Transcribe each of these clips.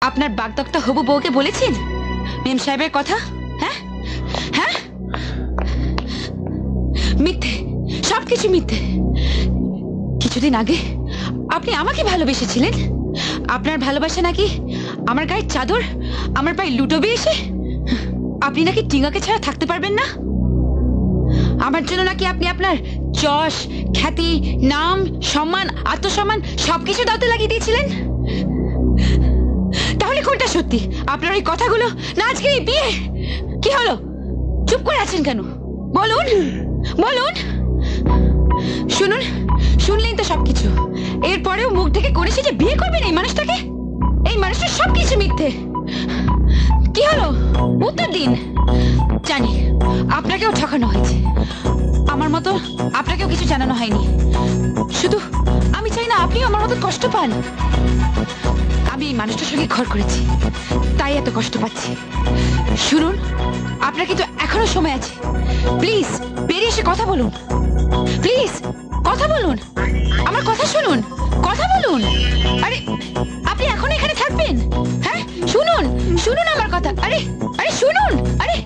আপনার বাগদত্তা হবু বউকে বলেছেন মেম সাহেবের কথা? হ্যাঁ হ্যাঁ, মিথ্যে, সবকিছু মিথ্যে। কিছুদিন আগে আপনি আমাকে ভালোবেসেছিলেন। আপনার ভালোবাসা নাকি আমার গায়ে চাদর, আমার পায়ে লুটোবে এসে। আপনি নাকি টিঙ্গাকে ছাড়া থাকতে পারবেন না। আমার জন্য নাকি আপনি আপনার যশ, খ্যাতি, নাম, সম্মান, আত্মসম্মান সবকিছু দাঁতে লাগিয়ে দিয়েছিলেন। তাহলে কোনটা সত্যি, আপনার ওই কথাগুলো না আজকে এই বিয়ে? কি হলো, চুপ করে আছেন কেন? বলুন বলুন। শুনুন, শুনলেন তো সবকিছু। এরপরেও মুখ থেকে করেছে যে বিয়ে করবেন এই মানুষটাকে। এই মানুষটার সবকিছু মিথ্যে। কি হলো, উত্তর দিন। জানি আপনাকেও ঠকানো হয়েছে, আমার মতো আপনাকেও কিছু জানানো হয়নি। শুধু আমি চাই না আপনিও আমার মতো কষ্ট পান। আমি এই মানুষটার সঙ্গে ঘর করেছি, তাই এত কষ্ট পাচ্ছি। শুনুন, আপনার কিন্তু এখনো সময় আছে। প্লিজ বেরিয়ে এসে কথা বলুন। প্লিজ কথা বলুন, আমার কথা শুনুন, কথা বলুন। আরে আপনি এখনো এখানে থাকবেন? হ্যাঁ শুনুন, শুনুন আমার কথা। আরে আরে শুনুন, আরে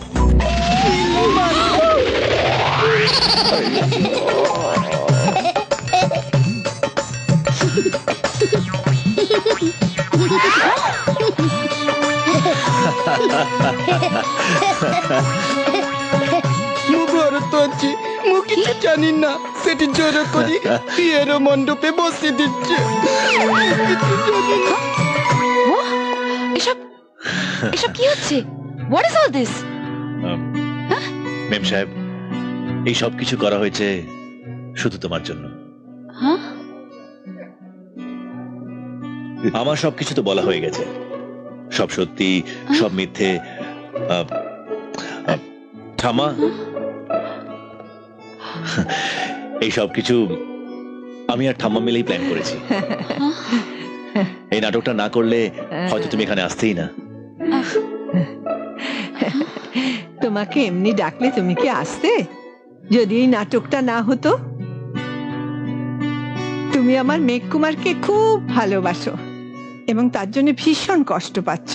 ମୁଁ ଘର ତ ଅଛି, ମୁଁ କିଛି ଜାଣି ନା। ସେଠି ଜୋର କରି ବିଏର ମଣ୍ଡପେ ବସି ଦିচ্ছে। କିଛି ଜାଣି না। এসব এসব কি হচ্ছে? What is all this? মেম সাহেব, এই সব কিছু করা হয়েছে শুধু তোমার জন্য। হ্যাঁ, আমার সবকিছু তো বলা হয়ে গেছে, সব সত্যি সব মিথ্যে। ঠামা, এই সব কিছু আমি আর ঠাম্মা মিলেই প্ল্যান করেছি। এই নাটকটা না করলে হয়তো তুমি এখানে আসতেই না। তোমাকে এমনি ডাকলে তুমি কি আসতে? যদি এই নাটকটা না হতো। তুমি আমার মেঘ কুমারকে খুব ভালোবাসো এবং তার জন্য ভীষণ কষ্ট পাচ্ছ।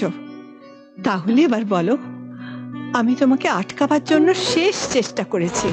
তাহলে এবার বলো, আমি তোমাকে আটকাবার জন্য শেষ চেষ্টা করেছি,